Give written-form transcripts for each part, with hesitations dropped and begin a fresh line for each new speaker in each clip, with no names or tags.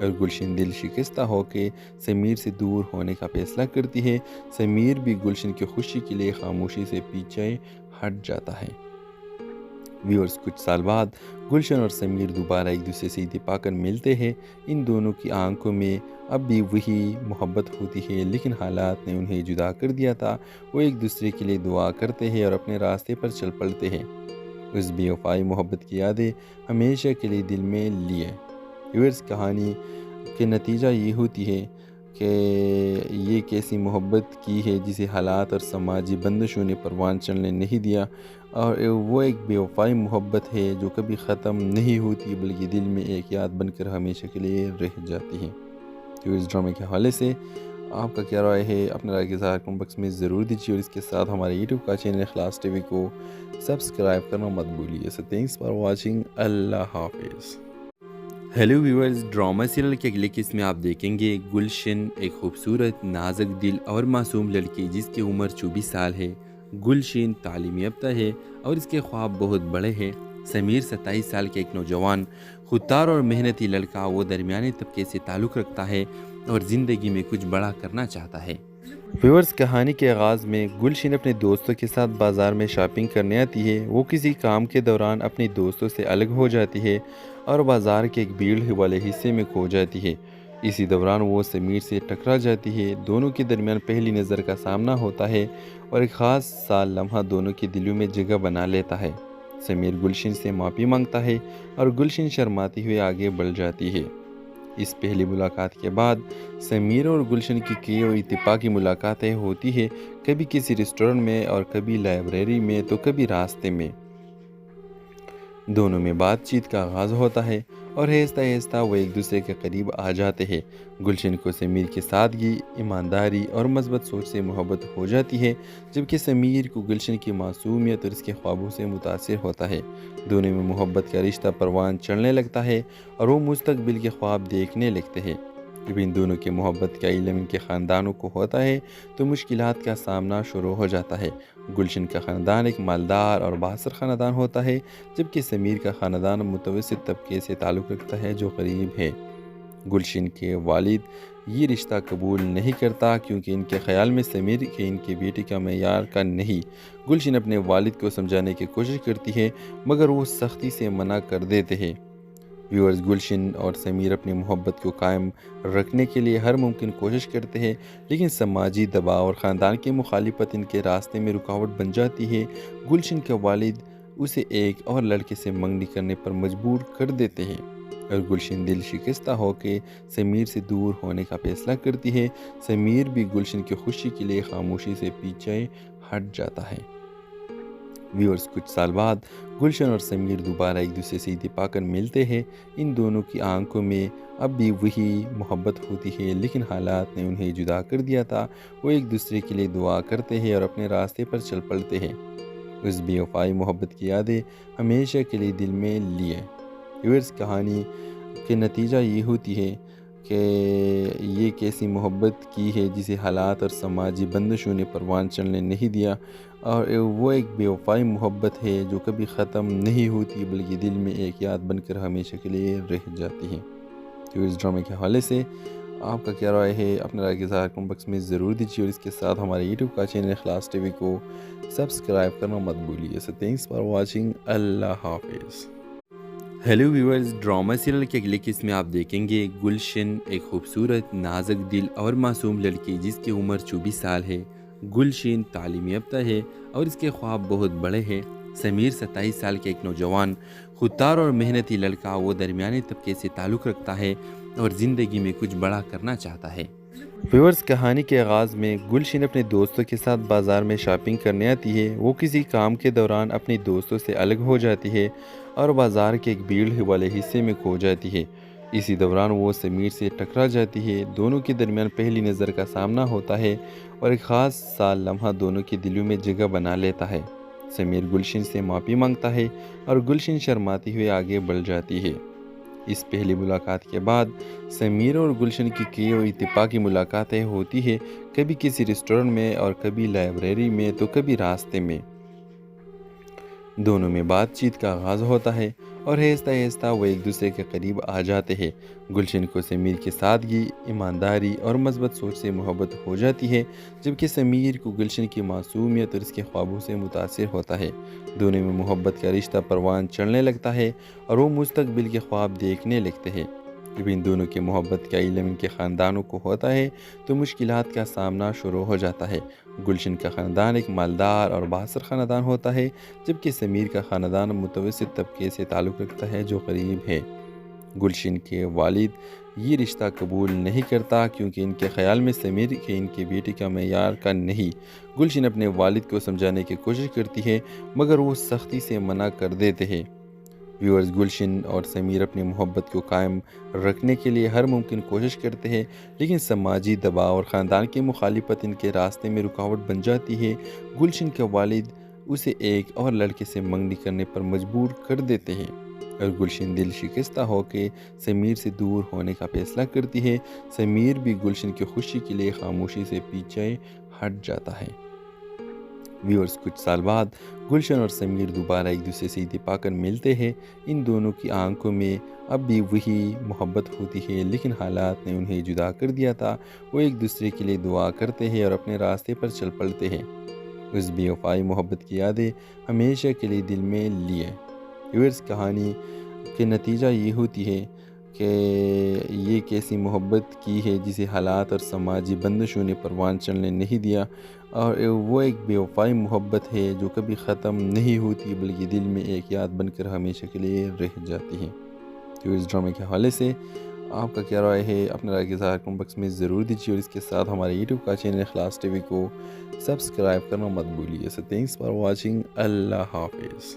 اور گلشن دل شکستہ ہو کے سمیر سے دور ہونے کا فیصلہ کرتی ہے۔ سمیر بھی گلشن کی خوشی کے لیے خاموشی سے پیچھے ہٹ جاتا ہے۔ ویورز، کچھ سال بعد گلشن اور سمیر دوبارہ ایک دوسرے سے اتفاق کر ملتے ہیں۔ ان دونوں کی آنکھوں میں اب بھی وہی محبت ہوتی ہے، لیکن حالات نے انہیں جدا کر دیا تھا۔ وہ ایک دوسرے کے لیے دعا کرتے ہیں اور اپنے راستے پر چل پڑتے ہیں۔ اس بے وفائی محبت کی یادیں ہمیشہ کے لیے دل میں لیے۔ ویورز، کہانی کے نتیجہ یہ ہوتی ہے کہ یہ کیسی محبت کی ہے جسے حالات اور سماجی بندشوں نے پروان چڑھنے نہیں دیا، اور وہ ایک بے وفائی محبت ہے جو کبھی ختم نہیں ہوتی بلکہ دل میں ایک یاد بن کر ہمیشہ کے لیے رہ جاتی ہے۔ تو اس ڈرامے کے حوالے سے آپ کا کیا رائے ہے؟ اپنے رائے کے اظہار کمنٹ باکس میں ضرور دیجیے، اور اس کے ساتھ ہمارے یوٹیوب کا چینل اخلاص ٹی وی کو سبسکرائب کرنا مت بھولیے۔ سو تھینکس فار واچنگ، اللہ حافظ۔ ہیلو ویورز، ڈرامہ سیریل کے اگلے قسط میں آپ دیکھیں گے گلشن، ایک خوبصورت، نازک دل اور معصوم لڑکی جس کی عمر 24 سال ہے۔ گلشن تعلیم یافتہ ہے اور اس کے خواب بہت بڑے ہیں۔ سمیر 27 سال کے ایک نوجوان، خوددار اور محنتی لڑکا، وہ درمیانی طبقے سے تعلق رکھتا ہے اور زندگی میں کچھ بڑا کرنا چاہتا ہے۔ ویورز، کہانی کے آغاز میں گلشن اپنے دوستوں کے ساتھ بازار میں شاپنگ کرنے آتی ہے۔ وہ کسی کام کے دوران اپنی دوستوں سے الگ ہو جاتی ہے اور بازار کے ایک بھیڑ والے حصے میں کھو جاتی ہے۔ اسی دوران وہ سمیر سے ٹکرا جاتی ہے۔ دونوں کے درمیان پہلی نظر کا سامنا ہوتا ہے اور ایک خاص سا لمحہ دونوں کے دلوں میں جگہ بنا لیتا ہے۔ سمیر گلشن سے معافی مانگتا ہے اور گلشن شرماتی ہوئے آگے بڑھ جاتی ہے۔ اس پہلی ملاقات کے بعد سمیر اور گلشن کی کئی اور اتفاقی ملاقاتیں ہوتی ہیں، کبھی کسی ریسٹورنٹ میں اور کبھی لائبریری میں تو کبھی راستے میں۔ دونوں میں بات چیت کا آغاز ہوتا ہے اور آہستہ آہستہ وہ ایک دوسرے کے قریب آ جاتے ہیں۔ گلشن کو سمیر کی سادگی، ایمانداری اور مثبت سوچ سے محبت ہو جاتی ہے، جبکہ سمیر کو گلشن کی معصومیت اور اس کے خوابوں سے متاثر ہوتا ہے۔ دونوں میں محبت کا رشتہ پروان چڑھنے لگتا ہے اور وہ مستقبل کے خواب دیکھنے لگتے ہیں۔ جب ان دونوں کی محبت کا علم ان کے خاندانوں کو ہوتا ہے تو مشکلات کا سامنا شروع ہو جاتا ہے۔ گلشن کا خاندان ایک مالدار اور بااثر خاندان ہوتا ہے، جبکہ سمیر کا خاندان متوسط طبقے سے تعلق رکھتا ہے جو غریب ہے۔ گلشن کے والد یہ رشتہ قبول نہیں کرتا کیونکہ ان کے خیال میں سمیر کے ان کی بیٹی کا معیار کا نہیں۔ گلشن اپنے والد کو سمجھانے کی کوشش کرتی ہے مگر وہ سختی سے منع کر دیتے ہیں۔ ویورز، گلشن اور سمیر اپنی محبت کو قائم رکھنے کے لیے ہر ممکن کوشش کرتے ہیں، لیکن سماجی دباؤ اور خاندان کی مخالفت ان کے راستے میں رکاوٹ بن جاتی ہے۔ گلشن کے والد اسے ایک اور لڑکے سے منگنی کرنے پر مجبور کر دیتے ہیں اور گلشن دل شکستہ ہو کے سمیر سے دور ہونے کا فیصلہ کرتی ہے۔ سمیر بھی گلشن کی خوشی کے لیے خاموشی سے پیچھے ہٹ جاتا ہے۔ ویورز، کچھ سال بعد گلشن اور سمیر دوبارہ ایک دوسرے سے اتفاق کر ملتے ہیں۔ ان دونوں کی آنکھوں میں اب بھی وہی محبت ہوتی ہے، لیکن حالات نے انہیں جدا کر دیا تھا۔ وہ ایک دوسرے کے لیے دعا کرتے ہیں اور اپنے راستے پر چل پڑتے ہیں۔ اس بے وفائی محبت کی یادیں ہمیشہ کے لیے دل میں لیے۔ ویورز، کہانی کے نتیجہ یہ ہوتی ہے کہ یہ کیسی محبت کی ہے جسے حالات اور سماجی بندشوں نے پروان چڑھنے نہیں دیا، اور وہ ایک بے وفائی محبت ہے جو کبھی ختم نہیں ہوتی بلکہ دل میں ایک یاد بن کر ہمیشہ کے لیے رہ جاتی ہے۔ تو اس ڈرامے کے حوالے سے آپ کا کیا رائے ہے؟ اپنے رائے کے اظہار کمنٹ باکس میں ضرور دیجیے، اور اس کے ساتھ ہمارے یوٹیوب کا چینل اخلاص ٹی وی کو سبسکرائب کرنا مت بھولیے۔ سو تھینکس فار واچنگ، اللہ حافظ۔ ہیلو ویورز، ڈرامہ سیریل کے اگلے قسط میں آپ دیکھیں گے گلشن، ایک خوبصورت، نازک دل اور معصوم لڑکی جس کی عمر 24 سال ہے۔ گلشن تعلیم یافتہ ہے اور اس کے خواب بہت بڑے ہیں۔ سمیر 27 سال کے ایک نوجوان، خوددار اور محنتی لڑکا، وہ درمیانی طبقے سے تعلق رکھتا ہے اور زندگی میں کچھ بڑا کرنا چاہتا ہے۔ ویورز، کہانی کے آغاز میں گلشن اپنے دوستوں کے ساتھ بازار میں شاپنگ کرنے آتی ہے۔ وہ کسی کام کے دوران اپنی دوستوں سے الگ ہو جاتی ہے اور بازار کے ایک بھیڑ والے حصے میں کھو جاتی ہے۔ اسی دوران وہ سمیر سے ٹکرا جاتی ہے۔ دونوں کے درمیان پہلی نظر کا سامنا ہوتا ہے اور ایک خاص سا لمحہ دونوں کے دلوں میں جگہ بنا لیتا ہے۔ سمیر گلشن سے معافی مانگتا ہے اور گلشن شرماتی ہوئے آگے بڑھ جاتی ہے۔ اس پہلی ملاقات کے بعد سمیر اور گلشن کی کئی اور اتفاقی ملاقاتیں ہوتی ہیں، کبھی کسی ریسٹورنٹ میں اور کبھی لائبریری میں تو کبھی راستے میں۔ دونوں میں بات چیت کا آغاز ہوتا ہے اور آہستہ آہستہ وہ ایک دوسرے کے قریب آ جاتے ہیں۔ گلشن کو سمیر کی سادگی، ایمانداری اور مثبت سوچ سے محبت ہو جاتی ہے، جبکہ سمیر کو گلشن کی معصومیت اور اس کے خوابوں سے متاثر ہوتا ہے۔ دونوں میں محبت کا رشتہ پروان چڑھنے لگتا ہے اور وہ مستقبل کے خواب دیکھنے لگتے ہیں۔ جب ان دونوں کے محبت کا علم ان کے خاندانوں کو ہوتا ہے تو مشکلات کا سامنا شروع ہو جاتا ہے۔ گلشن کا خاندان ایک مالدار اور بااثر خاندان ہوتا ہے، جبکہ سمیر کا خاندان متوسط طبقے سے تعلق رکھتا ہے جو غریب ہے۔ گلشن کے والد یہ رشتہ قبول نہیں کرتا کیونکہ ان کے خیال میں سمیر کے ان کی بیٹی کا معیار کا نہیں۔ گلشن اپنے والد کو سمجھانے کی کوشش کرتی ہے مگر وہ سختی سے منع کر دیتے ہیں۔ ویورز، گلشن اور سمیر اپنی محبت کو قائم رکھنے کے لیے ہر ممکن کوشش کرتے ہیں، لیکن سماجی دباؤ اور خاندان کی مخالفت ان کے راستے میں رکاوٹ بن جاتی ہے۔ گلشن کے والد اسے ایک اور لڑکے سے منگنی کرنے پر مجبور کر دیتے ہیں اور گلشن دل شکستہ ہو کے سمیر سے دور ہونے کا فیصلہ کرتی ہے۔ سمیر بھی گلشن کی خوشی کے لیے خاموشی سے پیچھے ہٹ جاتا ہے۔ ویورز، کچھ سال بعد گلشن اور سمیر دوبارہ ایک دوسرے سے اتفاق کر ملتے ہیں۔ ان دونوں کی آنکھوں میں اب بھی وہی محبت ہوتی ہے، لیکن حالات نے انہیں جدا کر دیا تھا۔ وہ ایک دوسرے کے لیے دعا کرتے ہیں اور اپنے راستے پر چل پڑتے ہیں۔ اس بے وفائی محبت کی یادیں ہمیشہ کے لیے دل میں لیے۔ ویورز، کہانی کے نتیجہ یہ ہوتی ہے کہ یہ کیسی محبت کی ہے جسے حالات اور سماجی بندشوں نے پروان چڑھنے نہیں دیا، اور وہ ایک بے وفائی محبت ہے جو کبھی ختم نہیں ہوتی بلکہ دل میں ایک یاد بن کر ہمیشہ کے لیے رہ جاتی ہے۔ تو اس ڈرامے کے حوالے سے آپ کا کیا رائے ہے؟ اپنے رائے کے ظاہر کمنٹ باکس میں ضرور دیجیے، اور اس کے ساتھ ہمارے یوٹیوب کا چینل اخلاص ٹی وی کو سبسکرائب کرنا مت بھولیے۔ So thanks for watching۔ اللہ حافظ۔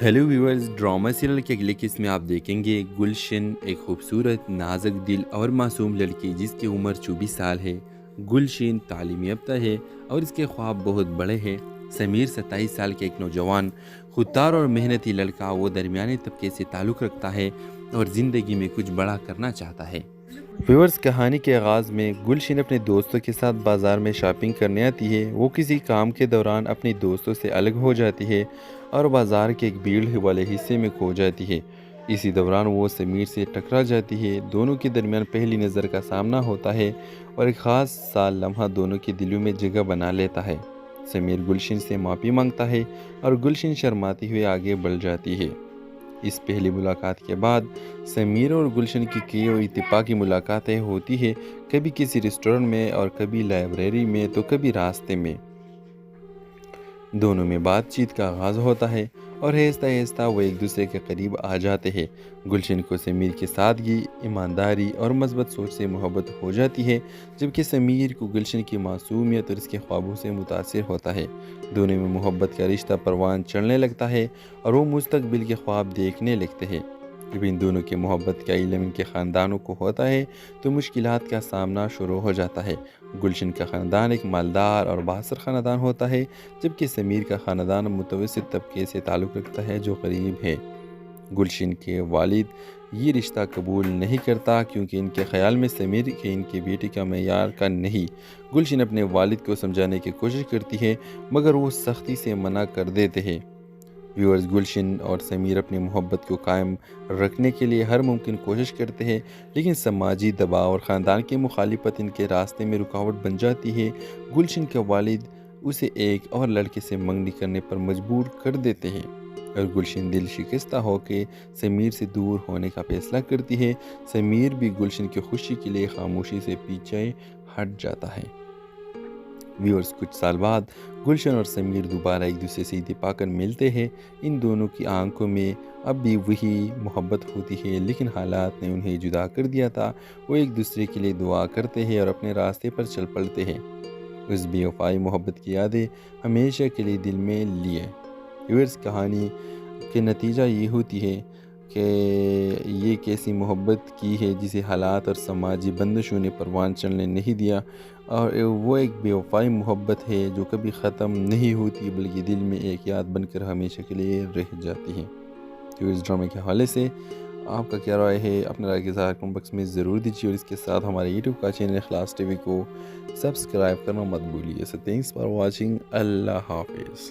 ہیلو ویورز، ڈرامہ سیریل کے اگلے قسط میں آپ دیکھیں گے گلشن، ایک خوبصورت، نازک دل اور معصوم لڑکی جس کی عمر 24 سال ہے۔ گلشن تعلیم یافتہ ہے اور اس کے خواب بہت بڑے ہیں۔ سمیر 27 سال کے ایک نوجوان، خوددار اور محنتی لڑکا، وہ درمیانی طبقے سے تعلق رکھتا ہے اور زندگی میں کچھ بڑا کرنا چاہتا ہے۔ ویورز، کہانی کے آغاز میں گلشن اپنے دوستوں کے ساتھ بازار میں شاپنگ کرنے آتی ہے۔ وہ کسی کام کے دوران اپنی دوستوں سے الگ ہو جاتی ہے اور بازار کے ایک بھیڑ والے حصے میں کھو جاتی ہے۔ اسی دوران وہ سمیر سے ٹکرا جاتی ہے۔ دونوں کے درمیان پہلی نظر کا سامنا ہوتا ہے اور ایک خاص سا لمحہ دونوں کے دلوں میں جگہ بنا لیتا ہے۔ سمیر گلشن سے معافی مانگتا ہے اور گلشن شرماتی ہوئے آگے بڑھ جاتی ہے۔ اس پہلی ملاقات کے بعد سمیر اور گلشن کی کئی اور اتفاقی ملاقاتیں ہوتی ہیں، کبھی کسی ریسٹورنٹ میں اور کبھی لائبریری میں تو کبھی راستے میں۔ دونوں میں بات چیت کا آغاز ہوتا ہے اور آہستہ آہستہ وہ ایک دوسرے کے قریب آ جاتے ہیں۔ گلشن کو سمیر کی سادگی، ایمانداری اور مثبت سوچ سے محبت ہو جاتی ہے، جبکہ سمیر کو گلشن کی معصومیت اور اس کے خوابوں سے متاثر ہوتا ہے۔ دونوں میں محبت کا رشتہ پروان چڑھنے لگتا ہے اور وہ مستقبل کے خواب دیکھنے لگتے ہیں۔ جب ان دونوں کے محبت کا علم ان کے خاندانوں کو ہوتا ہے تو مشکلات کا سامنا شروع ہو جاتا ہے۔ گلشن کا خاندان ایک مالدار اور بااثر خاندان ہوتا ہے، جبکہ سمیر کا خاندان متوسط طبقے سے تعلق رکھتا ہے جو غریب ہے۔ گلشن کے والد یہ رشتہ قبول نہیں کرتا کیونکہ ان کے خیال میں سمیر کے ان کی بیٹی کا معیار کا نہیں۔ گلشن اپنے والد کو سمجھانے کی کوشش کرتی ہے مگر وہ سختی سے منع کر دیتے ہیں۔ ویورز، گلشن اور سمیر اپنی محبت کو قائم رکھنے کے لیے ہر ممکن کوشش کرتے ہیں، لیکن سماجی دباؤ اور خاندان کی مخالفت ان کے راستے میں رکاوٹ بن جاتی ہے۔ گلشن کے والد اسے ایک اور لڑکے سے منگنی کرنے پر مجبور کر دیتے ہیں اور گلشن دل شکستہ ہو کے سمیر سے دور ہونے کا فیصلہ کرتی ہے۔ سمیر بھی گلشن کی خوشی کے لیے خاموشی سے پیچھے ہٹ جاتا ہے۔ ویورز، کچھ سال بعد گلشن اور سمیر دوبارہ ایک دوسرے سے اتفاق کر ملتے ہیں۔ ان دونوں کی آنکھوں میں اب بھی وہی محبت ہوتی ہے، لیکن حالات نے انہیں جدا کر دیا تھا۔ وہ ایک دوسرے کے لیے دعا کرتے ہیں اور اپنے راستے پر چل پڑتے ہیں۔ اس بے وفائی محبت کی یادیں ہمیشہ کے لیے دل میں لیے۔ ویورز، کہانی کے نتیجہ یہ ہوتی ہے کہ یہ کیسی محبت کی ہے جسے حالات اور سماجی بندشوں نے پروان چڑھنے نہیں دیا، اور وہ ایک بے وفائی محبت ہے جو کبھی ختم نہیں ہوتی بلکہ دل میں ایک یاد بن کر ہمیشہ کے لیے رہ جاتی ہے۔ تو اس ڈرامے کے حوالے سے آپ کا کیا رائے ہے؟ اپنے رائے کے ظاہر کمنٹ باکس میں ضرور دیجیے، اور اس کے ساتھ ہمارے یوٹیوب کا چینل اخلاص ٹی وی کو سبسکرائب کرنا مت بھولیے۔ So thanks for watching۔ اللہ حافظ۔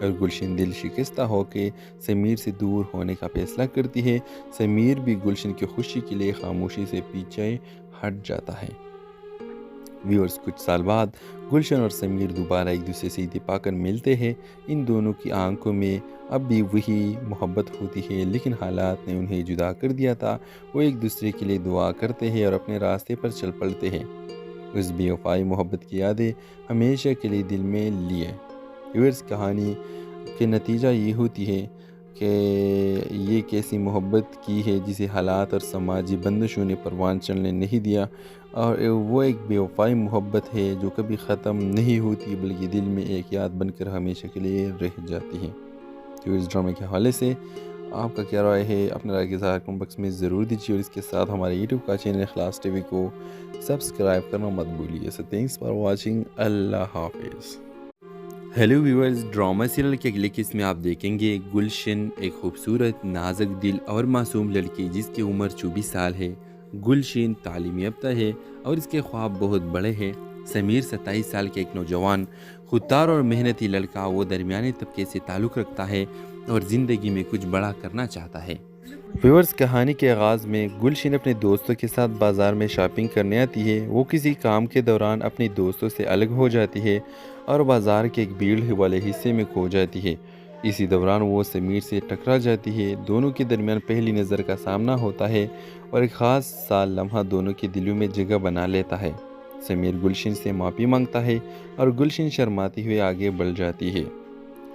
اور گلشن دل شکستہ ہو کے سمیر سے دور ہونے کا فیصلہ کرتی ہے۔ سمیر بھی گلشن کی خوشی کے لیے خاموشی سے پیچھے ہٹ جاتا ہے۔ ویورز، کچھ سال بعد گلشن اور سمیر دوبارہ ایک دوسرے سے اتفاق کر ملتے ہیں۔ ان دونوں کی آنکھوں میں اب بھی وہی محبت ہوتی ہے، لیکن حالات نے انہیں جدا کر دیا تھا۔ وہ ایک دوسرے کے لیے دعا کرتے ہیں اور اپنے راستے پر چل پڑتے ہیں۔ اس بے وفائی محبت کی یادیں ہمیشہ کے لیے دل میں لیے۔ ویورز، کہانی کے نتیجہ یہ ہوتی ہے کہ یہ کیسی محبت کی ہے جسے حالات اور سماجی بندشوں نے پروان چڑھنے نہیں دیا، اور وہ ایک بے وفائی محبت ہے جو کبھی ختم نہیں ہوتی بلکہ دل میں ایک یاد بن کر ہمیشہ کے لیے رہ جاتی ہے۔ تو اس ڈرامے کے حوالے سے آپ کا کیا رائے ہے؟ اپنے رائے کے اظہار کمنٹ باکس میں ضرور دیجیے، اور اس کے ساتھ ہمارے یوٹیوب کا چینل اخلاص ٹی وی کو سبسکرائب کرنا مت بھولیے۔ سو تھینکس فار واچنگ۔ اللہ حافظ۔ ہیلو ویورز، ڈرامہ سیریل کے اگلے قسط میں آپ دیکھیں گے گلشن، ایک خوبصورت، نازک دل اور معصوم لڑکی جس کی عمر 24 سال ہے۔ گلشن تعلیم یافتہ ہے اور اس کے خواب بہت بڑے ہیں۔ سمیر 27 سال کے ایک نوجوان، خوددار اور محنتی لڑکا، وہ درمیانے طبقے سے تعلق رکھتا ہے اور زندگی میں کچھ بڑا کرنا چاہتا ہے۔ ویورز، کہانی کے آغاز میں گلشن اپنے دوستوں کے ساتھ بازار میں شاپنگ کرنے آتی ہے۔ وہ کسی کام کے دوران اپنے دوستوں سے الگ ہو جاتی ہے اور بازار کے ایک بھیڑ والے حصے میں کھو جاتی ہے۔ اسی دوران وہ سمیر سے ٹکرا جاتی ہے۔ دونوں کے درمیان پہلی نظر کا سامنا ہوتا ہے اور ایک خاص سا لمحہ دونوں کے دلوں میں جگہ بنا لیتا ہے۔ سمیر گلشن سے معافی مانگتا ہے اور گلشن شرماتی ہوئے آگے بڑھ جاتی ہے۔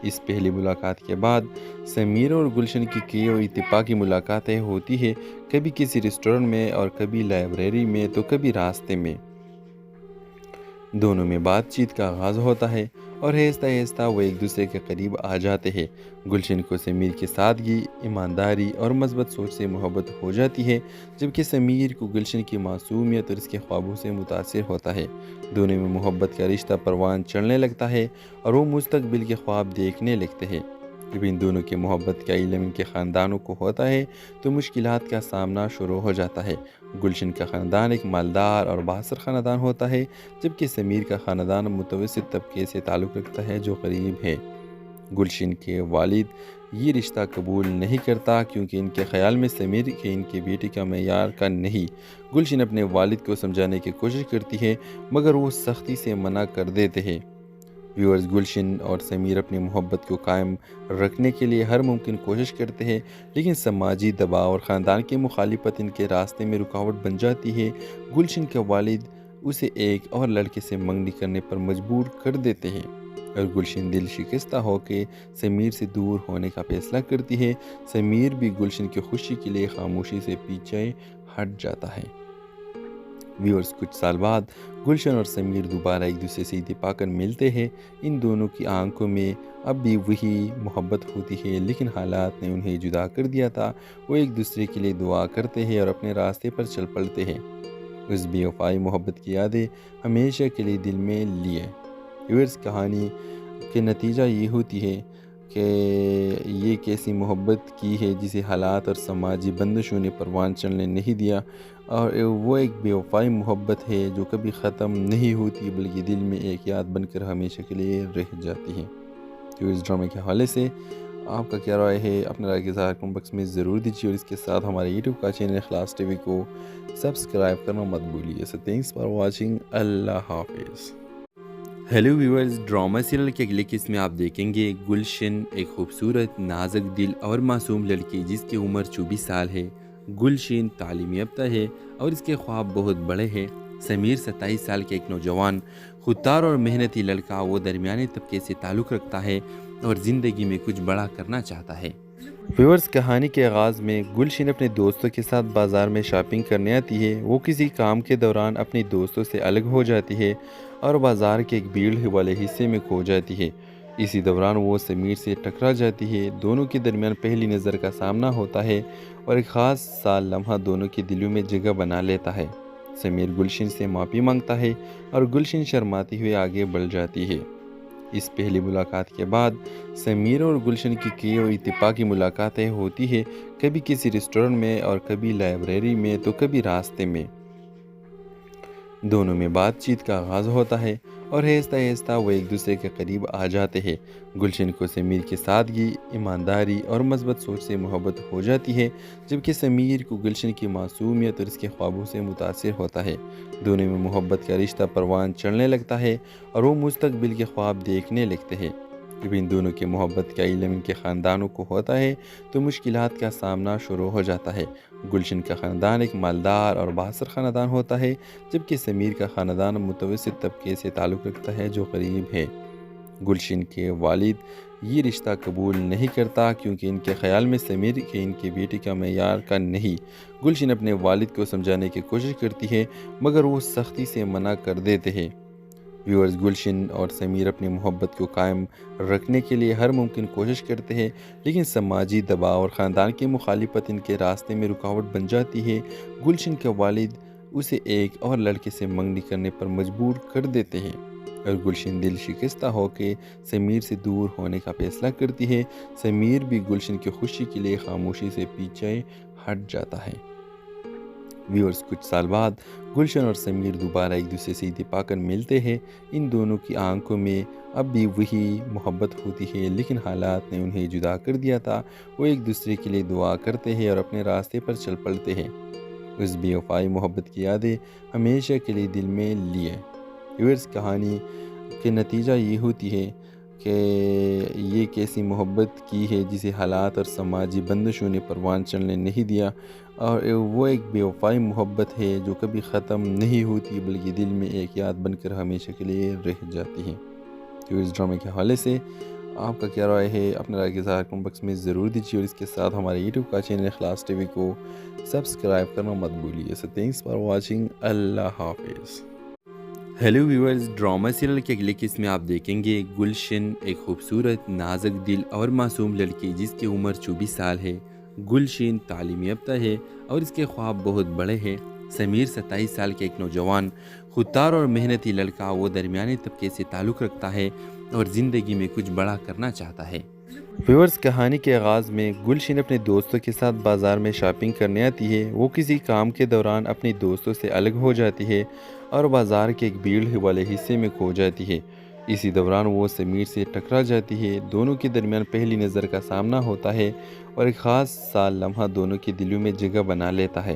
اس پہلی ملاقات کے بعد سمیر اور گلشن کی کئی اور اتفاقی ملاقاتیں ہوتی ہیں، کبھی کسی ریسٹورنٹ میں اور کبھی لائبریری میں تو کبھی راستے میں۔ دونوں میں بات چیت کا آغاز ہوتا ہے اور آہستہ آہستہ وہ ایک دوسرے کے قریب آ جاتے ہیں۔ گلشن کو سمیر کی سادگی، ایمانداری اور مثبت سوچ سے محبت ہو جاتی ہے، جبکہ سمیر کو گلشن کی معصومیت اور اس کے خوابوں سے متاثر ہوتا ہے۔ دونوں میں محبت کا رشتہ پروان چڑھنے لگتا ہے اور وہ مستقبل کے خواب دیکھنے لگتے ہیں۔ جب ان دونوں کی محبت کا علم ان کے خاندانوں کو ہوتا ہے تو مشکلات کا سامنا شروع ہو جاتا ہے۔ گلشن کا خاندان ایک مالدار اور بااثر خاندان ہوتا ہے، جبکہ سمیر کا خاندان متوسط طبقے سے تعلق رکھتا ہے جو غریب ہے۔ گلشن کے والد یہ رشتہ قبول نہیں کرتا کیونکہ ان کے خیال میں سمیر کے ان کی بیٹی کا معیار کا نہیں۔ گلشن اپنے والد کو سمجھانے کی کوشش کرتی ہے مگر وہ سختی سے منع کر دیتے ہیں۔ ویورز، گلشن اور سمیر اپنی محبت کو قائم رکھنے کے لیے ہر ممکن کوشش کرتے ہیں، لیکن سماجی دباؤ اور خاندان کی مخالفت ان کے راستے میں رکاوٹ بن جاتی ہے۔ گلشن کے والد اسے ایک اور لڑکے سے منگنی کرنے پر مجبور کر دیتے ہیں اور گلشن دل شکستہ ہو کے سمیر سے دور ہونے کا فیصلہ کرتی ہے۔ سمیر بھی گلشن کی خوشی کے لیے خاموشی سے پیچھے ہٹ جاتا ہے۔ ویورز، کچھ سال بعد گلشن اور سمیر دوبارہ ایک دوسرے سے اتفاق کر ملتے ہیں۔ ان دونوں کی آنکھوں میں اب بھی وہی محبت ہوتی ہے، لیکن حالات نے انہیں جدا کر دیا تھا۔ وہ ایک دوسرے کے لیے دعا کرتے ہیں اور اپنے راستے پر چل پڑتے ہیں۔ اس بے وفائی محبت کی یادیں ہمیشہ کے لیے دل میں لیے۔ ویورز، کہانی کے نتیجہ یہ ہوتی ہے کہ یہ کیسی محبت کی ہے جسے حالات اور سماجی بندشوں نے پروان چڑھنے نہیں دیا، اور وہ ایک بے وفائی محبت ہے جو کبھی ختم نہیں ہوتی بلکہ دل میں ایک یاد بن کر ہمیشہ کے لیے رہ جاتی ہے۔ تو اس ڈرامے کے حوالے سے آپ کا کیا رائے ہے؟ اپنے رائے کے اظہار کمنٹ باکس میں ضرور دیجیے، اور اس کے ساتھ ہمارے یوٹیوب کا چینل اخلاص ٹی وی کو سبسکرائب کرنا مت بھولیے۔ سو تھینکس فار واچنگ۔ اللہ حافظ۔ ہیلو ویورز، ڈرامہ سیریل کے اگلے قسط میں آپ دیکھیں گے گلشن، ایک خوبصورت، نازک دل اور معصوم لڑکی جس کی عمر 24 سال ہے۔ گلشن تعلیم یافتہ ہے اور اس کے خواب بہت بڑے ہیں۔ سمیر 27 سال کے ایک نوجوان، خوددار اور محنتی لڑکا، وہ درمیانے طبقے سے تعلق رکھتا ہے اور زندگی میں کچھ بڑا کرنا چاہتا ہے۔ ویورز، کہانی کے آغاز میں گلشن اپنے دوستوں کے ساتھ بازار میں شاپنگ کرنے آتی ہے۔ وہ کسی کام کے دوران اپنے دوستوں سے الگ ہو جاتی ہے اور بازار کے ایک بھیڑ والے حصے میں کھو جاتی ہے۔ اسی دوران وہ سمیر سے ٹکرا جاتی ہے۔ دونوں کے درمیان پہلی نظر کا سامنا ہوتا ہے اور ایک خاص سا لمحہ دونوں کے دلوں میں جگہ بنا لیتا ہے۔ سمیر گلشن سے معافی مانگتا ہے اور گلشن شرماتی ہوئے آگے بڑھ جاتی ہے۔ اس پہلی ملاقات کے بعد سمیر اور گلشن کی کئی اور اتفاقی ملاقاتیں ہوتی ہیں، کبھی کسی ریسٹورنٹ میں اور کبھی لائبریری میں تو کبھی راستے میں۔ دونوں میں بات چیت کا آغاز ہوتا ہے اور آہستہ آہستہ وہ ایک دوسرے کے قریب آ جاتے ہیں۔ گلشن کو سمیر کی سادگی، ایمانداری اور مثبت سوچ سے محبت ہو جاتی ہے، جبکہ سمیر کو گلشن کی معصومیت اور اس کے خوابوں سے متاثر ہوتا ہے۔ دونوں میں محبت کا رشتہ پروان چڑھنے لگتا ہے اور وہ مستقبل کے خواب دیکھنے لگتے ہیں۔ جب ان دونوں کی محبت کا علم ان کے خاندانوں کو ہوتا ہے تو مشکلات کا سامنا شروع ہو جاتا ہے۔ گلشن کا خاندان ایک مالدار اور بااثر خاندان ہوتا ہے، جبکہ سمیر کا خاندان متوسط طبقے سے تعلق رکھتا ہے جو غریب ہے۔ گلشن کے والد یہ رشتہ قبول نہیں کرتا کیونکہ ان کے خیال میں سمیر کے ان کی بیٹی کا معیار کا نہیں۔ گلشن اپنے والد کو سمجھانے کی کوشش کرتی ہے مگر وہ سختی سے منع کر دیتے ہیں۔ ویورز، گلشن اور سمیر اپنی محبت کو قائم رکھنے کے لیے ہر ممکن کوشش کرتے ہیں، لیکن سماجی دباؤ اور خاندان کی مخالفت ان کے راستے میں رکاوٹ بن جاتی ہے۔ گلشن کے والد اسے ایک اور لڑکے سے منگنی کرنے پر مجبور کر دیتے ہیں اور گلشن دل شکستہ ہو کے سمیر سے دور ہونے کا فیصلہ کرتی ہے۔ سمیر بھی گلشن کی خوشی کے لیے خاموشی سے پیچھے ہٹ جاتا ہے۔ ویورز، کچھ سال بعد گلشن اور سمیر دوبارہ ایک دوسرے سے اتفاق کر ملتے ہیں۔ ان دونوں کی آنکھوں میں اب بھی وہی محبت ہوتی ہے، لیکن حالات نے انہیں جدا کر دیا تھا۔ وہ ایک دوسرے کے لیے دعا کرتے ہیں اور اپنے راستے پر چل پڑتے ہیں۔ اس بے وفائی محبت کی یادیں ہمیشہ کے لیے دل میں لیے۔ ویورز، کہانی کے نتیجہ یہ ہوتی ہے کہ یہ کیسی محبت کی ہے جسے حالات اور سماجی بندشوں نے پروان چڑھنے نہیں دیا، اور وہ ایک بے وفائی محبت ہے جو کبھی ختم نہیں ہوتی بلکہ دل میں ایک یاد بن کر ہمیشہ کے لیے رہ جاتی ہے۔ تو اس ڈرامے کے حوالے سے آپ کا کیا رائے ہے؟ اپنے رائے کے اظہار کمنٹ باکس میں ضرور دیجیے، اور اس کے ساتھ ہمارے یوٹیوب کا چینل اخلاص ٹی وی کو سبسکرائب کرنا مت بھولیے۔ سو تھینکس فار واچنگ۔ اللہ حافظ۔ ہیلو ویورز، ڈرامہ سیریل کے اگلے قسط میں آپ دیکھیں گے گلشن ایک خوبصورت، نازک دل اور معصوم لڑکی جس کی عمر 24 سال ہے۔ گلشن تعلیم یافتہ ہے اور اس کے خواب بہت بڑے ہیں۔ سمیر 27 سال کے ایک نوجوان، خوددار اور محنتی لڑکا، وہ درمیانی طبقے سے تعلق رکھتا ہے اور زندگی میں کچھ بڑا کرنا چاہتا ہے۔ ویورز، کہانی کے آغاز میں گلشن اپنے دوستوں کے ساتھ بازار میں شاپنگ کرنے آتی ہے۔ وہ کسی کام کے دوران اپنے دوستوں سے الگ ہو جاتی ہے اور بازار کے ایک بھیڑ والے حصے میں کھو جاتی ہے۔ اسی دوران وہ سمیر سے ٹکرا جاتی ہے۔ دونوں کے درمیان پہلی نظر کا سامنا ہوتا ہے اور ایک خاص سا لمحہ دونوں کے دلوں میں جگہ بنا لیتا ہے۔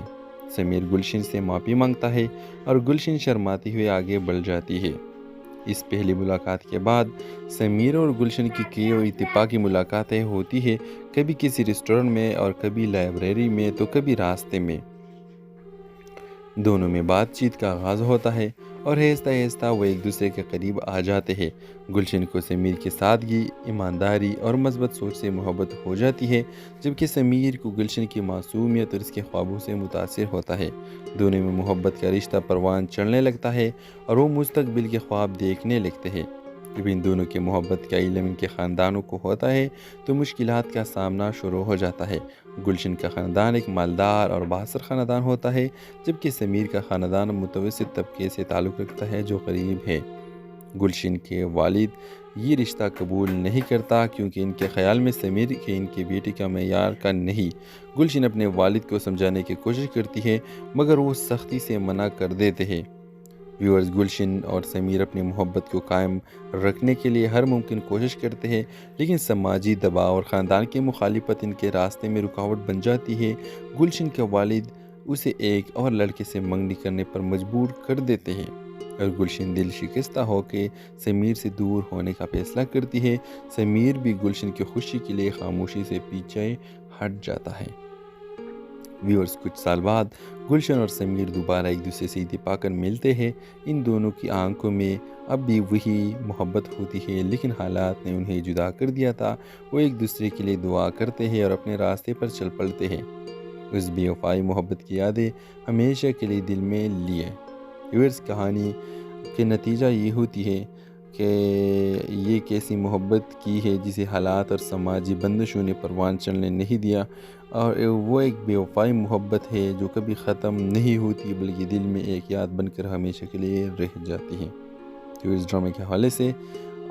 سمیر گلشن سے معافی مانگتا ہے اور گلشن شرماتی ہوئے آگے بڑھ جاتی ہے۔ اس پہلی ملاقات کے بعد سمیر اور گلشن کی کئی اور اتفاقی ملاقاتیں ہوتی ہیں، کبھی کسی ریسٹورنٹ میں اور کبھی لائبریری میں تو کبھی راستے میں۔ دونوں میں بات چیت کا آغاز ہوتا ہے اور آہستہ آہستہ وہ ایک دوسرے کے قریب آ جاتے ہیں۔ گلشن کو سمیر کی سادگی، ایمانداری اور مثبت سوچ سے محبت ہو جاتی ہے، جبکہ سمیر کو گلشن کی معصومیت اور اس کے خوابوں سے متاثر ہوتا ہے۔ دونوں میں محبت کا رشتہ پروان چڑھنے لگتا ہے اور وہ مستقبل کے خواب دیکھنے لگتے ہیں۔ جب ان دونوں کی محبت کا علم ان کے خاندانوں کو ہوتا ہے تو مشکلات کا سامنا شروع ہو جاتا ہے۔ گلشن کا خاندان ایک مالدار اور بااثر خاندان ہوتا ہے، جبکہ سمیر کا خاندان متوسط طبقے سے تعلق رکھتا ہے جو غریب ہے۔ گلشن کے والد یہ رشتہ قبول نہیں کرتا کیونکہ ان کے خیال میں سمیر کے ان کی بیٹی کا معیار کا نہیں۔ گلشن اپنے والد کو سمجھانے کی کوشش کرتی ہے مگر وہ سختی سے منع کر دیتے ہیں۔ ویورز، گلشن اور سمیر اپنی محبت کو قائم رکھنے کے لیے ہر ممکن کوشش کرتے ہیں، لیکن سماجی دباؤ اور خاندان کی مخالفت ان کے راستے میں رکاوٹ بن جاتی ہے۔ گلشن کے والد اسے ایک اور لڑکے سے منگنی کرنے پر مجبور کر دیتے ہیں اور گلشن دل شکستہ ہو کے سمیر سے دور ہونے کا فیصلہ کرتی ہے۔ سمیر بھی گلشن کی خوشی کے لیے خاموشی سے پیچھے ہٹ جاتا ہے۔ ویورز، کچھ سال بعد گلشن اور سمیر دوبارہ ایک دوسرے سے اتفاق کر ملتے ہیں۔ ان دونوں کی آنکھوں میں اب بھی وہی محبت ہوتی ہے، لیکن حالات نے انہیں جدا کر دیا تھا۔ وہ ایک دوسرے کے لیے دعا کرتے ہیں اور اپنے راستے پر چل پڑتے ہیں۔ اس بے وفائی محبت کی یادیں ہمیشہ کے لیے دل میں لیے۔ ویورز، کہانی کے نتیجہ یہ ہوتی ہے کہ یہ کیسی محبت کی ہے جسے حالات اور سماجی بندشوں نے پروان چڑھنے نہیں دیا، اور وہ ایک بے وفائی محبت ہے جو کبھی ختم نہیں ہوتی بلکہ دل میں ایک یاد بن کر ہمیشہ کے لیے رہ جاتی ہے۔ تو اس ڈرامے کے حوالے سے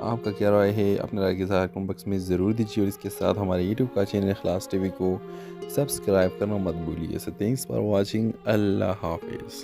آپ کا کیا رائے ہے؟ اپنے رائے کے اظہار کمنٹ باکس میں ضرور دیجیے، اور اس کے ساتھ ہمارے یوٹیوب کا چینل اخلاص ٹی وی کو سبسکرائب کرنا مت بھولیے۔ سو تھینکس فار واچنگ۔ اللہ حافظ۔